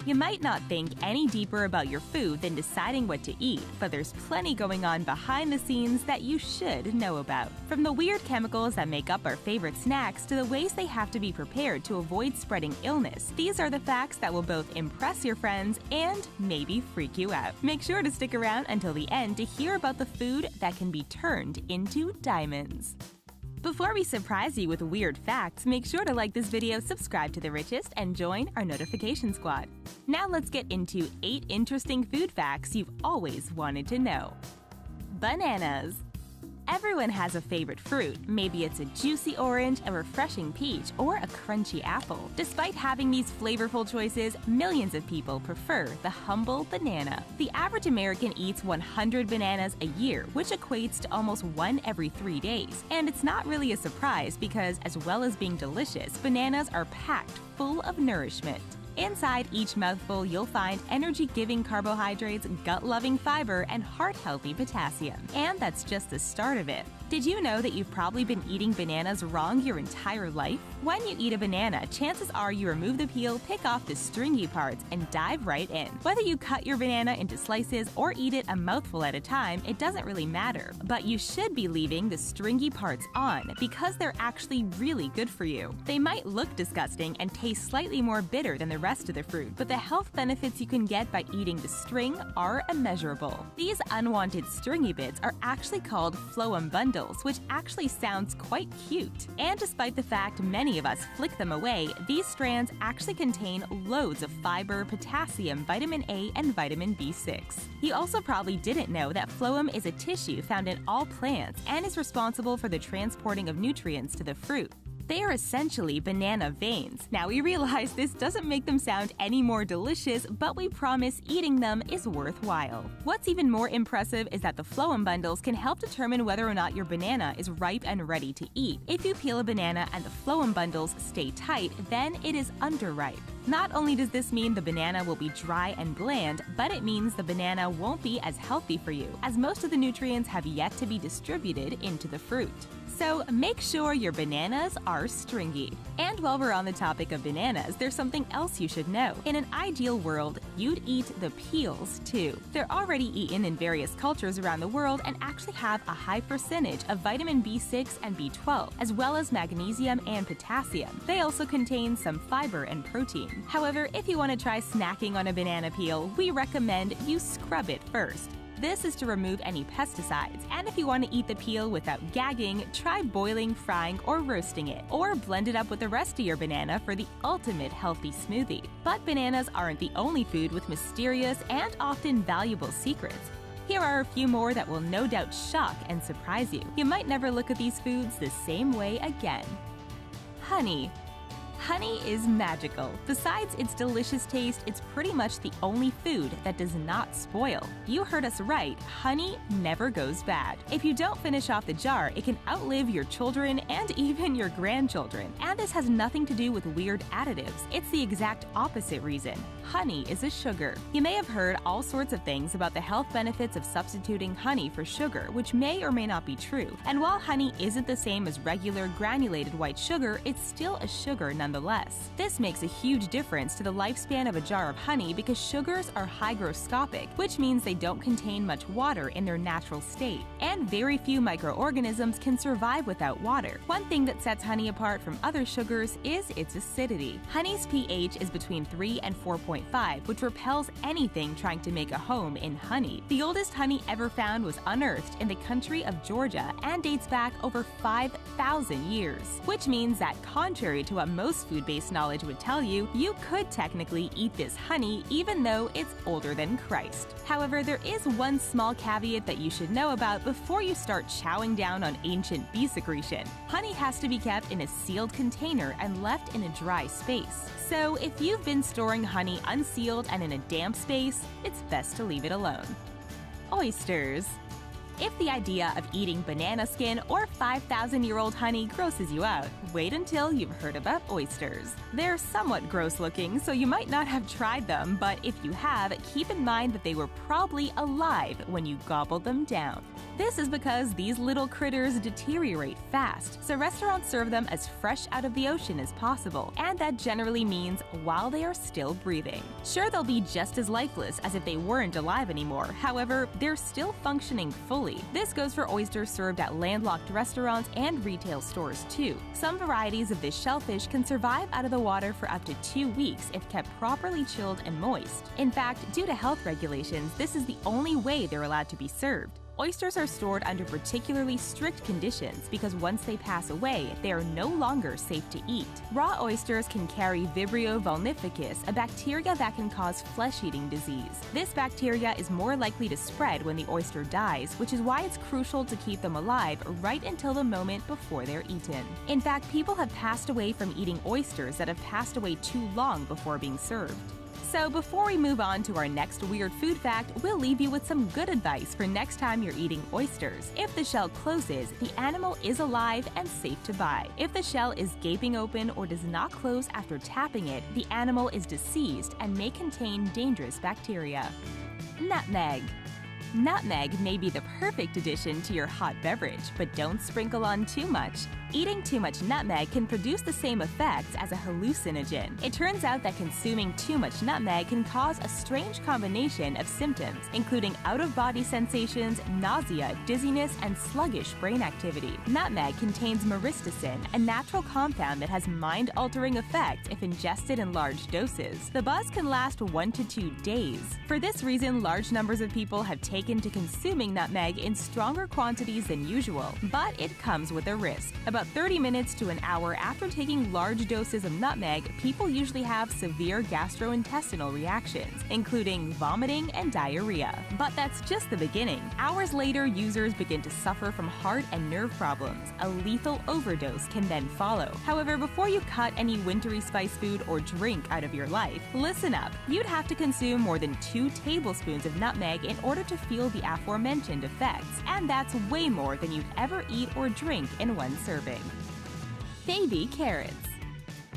You might not think any deeper about your food than deciding what to eat, but there's plenty going on behind the scenes that you should know about. From the weird chemicals that make up our favorite snacks to the ways they have to be prepared to avoid spreading illness, these are the facts that will both impress your friends and maybe freak you out. Make sure to stick around until the end to hear about the food that can be turned into diamonds. Before we surprise you with weird facts, make sure to like this video, subscribe to The Richest, and join our notification squad. Now let's get into 8 interesting food facts you've always wanted to know. Bananas. Everyone has a favorite fruit. Maybe it's a juicy orange, a refreshing peach, or a crunchy apple. Despite having these flavorful choices, millions of people prefer the humble banana. The average American eats 100 bananas a year, which equates to almost 1 every 3 days. And it's not really a surprise because, as well as being delicious, bananas are packed full of nourishment. Inside each mouthful, you'll find energy-giving carbohydrates, gut-loving fiber, and heart-healthy potassium. And that's just the start of it. Did you know that you've probably been eating bananas wrong your entire life? When you eat a banana, chances are you remove the peel, pick off the stringy parts, and dive right in. Whether you cut your banana into slices or eat it a mouthful at a time, it doesn't really matter. But you should be leaving the stringy parts on because they're actually really good for you. They might look disgusting and taste slightly more bitter than the rest of the fruit, but the health benefits you can get by eating the string are immeasurable. These unwanted stringy bits are actually called phloem bundles, which actually sounds quite cute. And despite the fact many of us flick them away, these strands actually contain loads of fiber, potassium, vitamin A, and vitamin B6. You also probably didn't know that phloem is a tissue found in all plants and is responsible for the transporting of nutrients to the fruit. They are essentially banana veins. Now, we realize this doesn't make them sound any more delicious, but we promise eating them is worthwhile. What's even more impressive is that the phloem bundles can help determine whether or not your banana is ripe and ready to eat. If you peel a banana and the phloem bundles stay tight, then it is underripe. Not only does this mean the banana will be dry and bland, but it means the banana won't be as healthy for you, as most of the nutrients have yet to be distributed into the fruit. So make sure your bananas are stringy. And while we're on the topic of bananas, there's something else you should know. In an ideal world, you'd eat the peels too. They're already eaten in various cultures around the world and actually have a high percentage of vitamin B6 and B12, as well as magnesium and potassium. They also contain some fiber and protein. However, if you want to try snacking on a banana peel, we recommend you scrub it first. This is to remove any pesticides, and if you want to eat the peel without gagging, try boiling, frying, or roasting it, or blend it up with the rest of your banana for the ultimate healthy smoothie. But bananas aren't the only food with mysterious and often valuable secrets. Here are a few more that will no doubt shock and surprise you. You might never look at these foods the same way again. Honey. Honey is magical. Besides its delicious taste, it's pretty much the only food that does not spoil. You heard us right, honey never goes bad. If you don't finish off the jar, it can outlive your children and even your grandchildren. And this has nothing to do with weird additives. It's the exact opposite reason. Honey is a sugar. You may have heard all sorts of things about the health benefits of substituting honey for sugar, which may or may not be true. And while honey isn't the same as regular granulated white sugar, it's still a sugar nonetheless. This makes a huge difference to the lifespan of a jar of honey because sugars are hygroscopic, which means they don't contain much water in their natural state. And very few microorganisms can survive without water. One thing that sets honey apart from other sugars is its acidity. Honey's pH is between 3 and 4.5, which repels anything trying to make a home in honey. The oldest honey ever found was unearthed in the country of Georgia and dates back over 5,000 years, which means that contrary to what most food-based knowledge would tell you, you could technically eat this honey even though it's older than Christ. However, there is one small caveat that you should know about before you start chowing down on ancient bee secretion. Honey has to be kept in a sealed container and left in a dry space. So if you've been storing honey unsealed and in a damp space, it's best to leave it alone. Oysters. If the idea of eating banana skin or 5,000-year-old honey grosses you out, wait until you've heard about oysters. They're somewhat gross looking, so you might not have tried them, but if you have, keep in mind that they were probably alive when you gobbled them down. This is because these little critters deteriorate fast, so restaurants serve them as fresh out of the ocean as possible, and that generally means while they are still breathing. Sure, they'll be just as lifeless as if they weren't alive anymore, however, they're still functioning fully. This goes for oysters served at landlocked restaurants and retail stores too. Some varieties of this shellfish can survive out of the water for up to 2 weeks if kept properly chilled and moist. In fact, due to health regulations, this is the only way they're allowed to be served. Oysters are stored under particularly strict conditions because once they pass away, they are no longer safe to eat. Raw oysters can carry Vibrio vulnificus, a bacteria that can cause flesh-eating disease. This bacteria is more likely to spread when the oyster dies, which is why it's crucial to keep them alive right until the moment before they're eaten. In fact, people have passed away from eating oysters that have passed away too long before being served. So before we move on to our next weird food fact, we'll leave you with some good advice for next time you're eating oysters. If the shell closes, the animal is alive and safe to buy. If the shell is gaping open or does not close after tapping it, the animal is diseased and may contain dangerous bacteria. Nutmeg. Nutmeg may be the perfect addition to your hot beverage, but don't sprinkle on too much. Eating too much nutmeg can produce the same effects as a hallucinogen. It turns out that consuming too much nutmeg can cause a strange combination of symptoms, including out-of-body sensations, nausea, dizziness, and sluggish brain activity. Nutmeg contains myristicin, a natural compound that has mind-altering effects if ingested in large doses. The buzz can last 1 to 2 days. For this reason, large numbers of people have taken to consuming nutmeg in stronger quantities than usual, but it comes with a risk. About 30 minutes to an hour after taking large doses of nutmeg, people usually have severe gastrointestinal reactions, including vomiting and diarrhea. But that's just the beginning. Hours later, users begin to suffer from heart and nerve problems. A lethal overdose can then follow. However, before you cut any wintry spice food or drink out of your life, listen up. You'd have to consume more than 2 tablespoons of nutmeg in order to feel the aforementioned effects, and that's way more than you'd ever eat or drink in one serving. Baby carrots.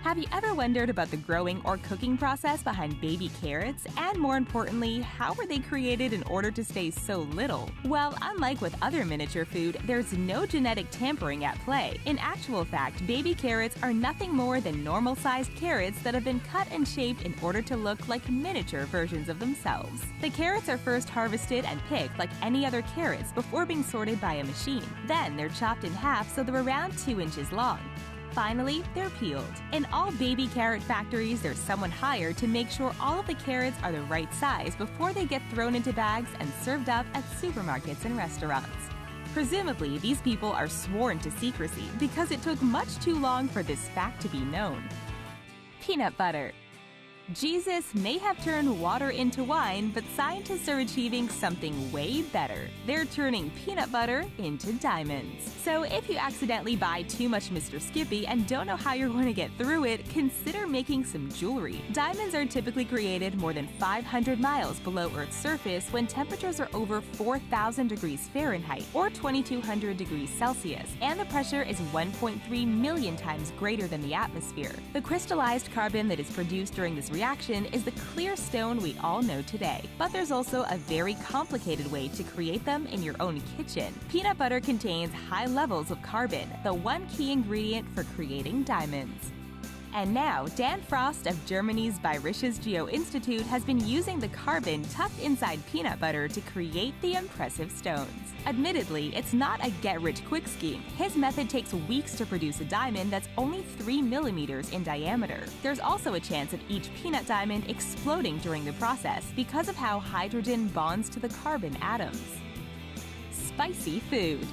Have you ever wondered about the growing or cooking process behind baby carrots? And more importantly, how were they created in order to stay so little? Well, unlike with other miniature food, there's no genetic tampering at play. In actual fact, baby carrots are nothing more than normal-sized carrots that have been cut and shaped in order to look like miniature versions of themselves. The carrots are first harvested and picked like any other carrots before being sorted by a machine. Then they're chopped in half so they're around 2 inches long. Finally, they're peeled. In all baby carrot factories, there's someone hired to make sure all of the carrots are the right size before they get thrown into bags and served up at supermarkets and restaurants. Presumably, these people are sworn to secrecy because it took much too long for this fact to be known. Peanut butter. Jesus may have turned water into wine, but scientists are achieving something way better. They're turning peanut butter into diamonds. So if you accidentally buy too much Mr. Skippy and don't know how you're going to get through it, consider making some jewelry. Diamonds are typically created more than 500 miles below Earth's surface when temperatures are over 4,000 degrees Fahrenheit or 2,200 degrees Celsius, and the pressure is 1.3 million times greater than the atmosphere. The crystallized carbon that is produced during this reaction is the clear stone we all know today. But there's also a very complicated way to create them in your own kitchen. Peanut butter contains high levels of carbon, the one key ingredient for creating diamonds. And now, Dan Frost of Germany's Bayerisches Geo-Institute has been using the carbon tucked inside peanut butter to create the impressive stones. Admittedly, it's not a get-rich-quick scheme. His method takes weeks to produce a diamond that's only 3 millimeters in diameter. There's also a chance of each peanut diamond exploding during the process because of how hydrogen bonds to the carbon atoms. Spicy food.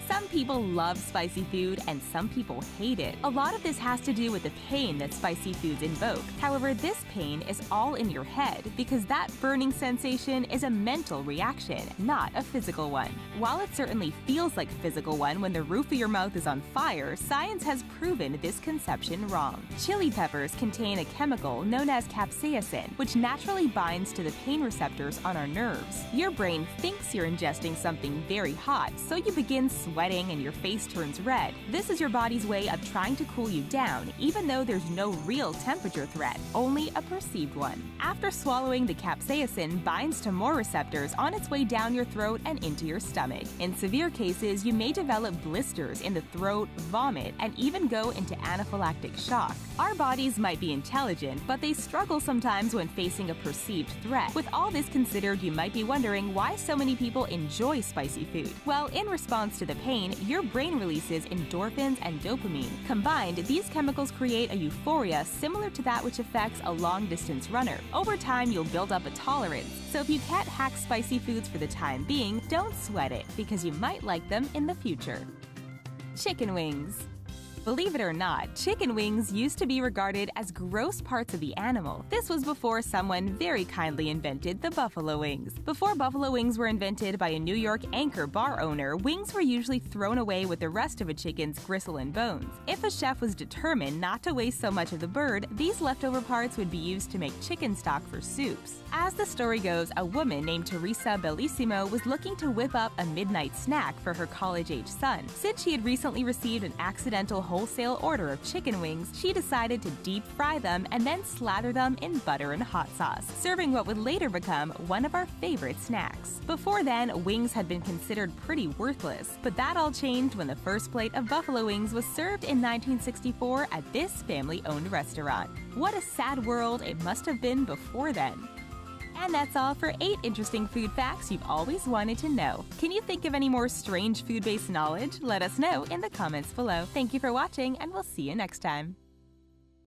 Some people love spicy food and some people hate it. A lot of this has to do with the pain that spicy foods invoke. However, this pain is all in your head because that burning sensation is a mental reaction, not a physical one. While it certainly feels like a physical one when the roof of your mouth is on fire, science has proven this conception wrong. Chili peppers contain a chemical known as capsaicin, which naturally binds to the pain receptors on our nerves. Your brain thinks you're ingesting something very hot, so you begin sweating and your face turns red. This is your body's way of trying to cool you down, even though there's no real temperature threat, only a perceived one. After swallowing, the capsaicin binds to more receptors on its way down your throat and into your stomach. In severe cases, you may develop blisters in the throat, vomit, and even go into anaphylactic shock. Our bodies might be intelligent, but they struggle sometimes when facing a perceived threat. With all this considered, you might be wondering why so many people enjoy spicy food. Well, in response to the pain, your brain releases endorphins and dopamine. Combined, these chemicals create a euphoria similar to that which affects a long-distance runner. Over time, you'll build up a tolerance. So if you can't hack spicy foods for the time being, don't sweat it, because you might like them in the future. Chicken wings. Believe it or not, chicken wings used to be regarded as gross parts of the animal. This was before someone very kindly invented the buffalo wings. Before buffalo wings were invented by a New York anchor bar owner, wings were usually thrown away with the rest of a chicken's gristle and bones. If a chef was determined not to waste so much of the bird, these leftover parts would be used to make chicken stock for soups. As the story goes, a woman named Teresa Bellissimo was looking to whip up a midnight snack for her college-age son. Since she had recently received an accidental wholesale order of chicken wings, she decided to deep fry them and then slather them in butter and hot sauce, serving what would later become one of our favorite snacks. Before then, wings had been considered pretty worthless, but that all changed when the first plate of buffalo wings was served in 1964 at this family-owned restaurant. What a sad world it must have been before then. And that's all for 8 interesting food facts you've always wanted to know. Can you think of any more strange food-based knowledge? Let us know in the comments below. Thank you for watching, and we'll see you next time.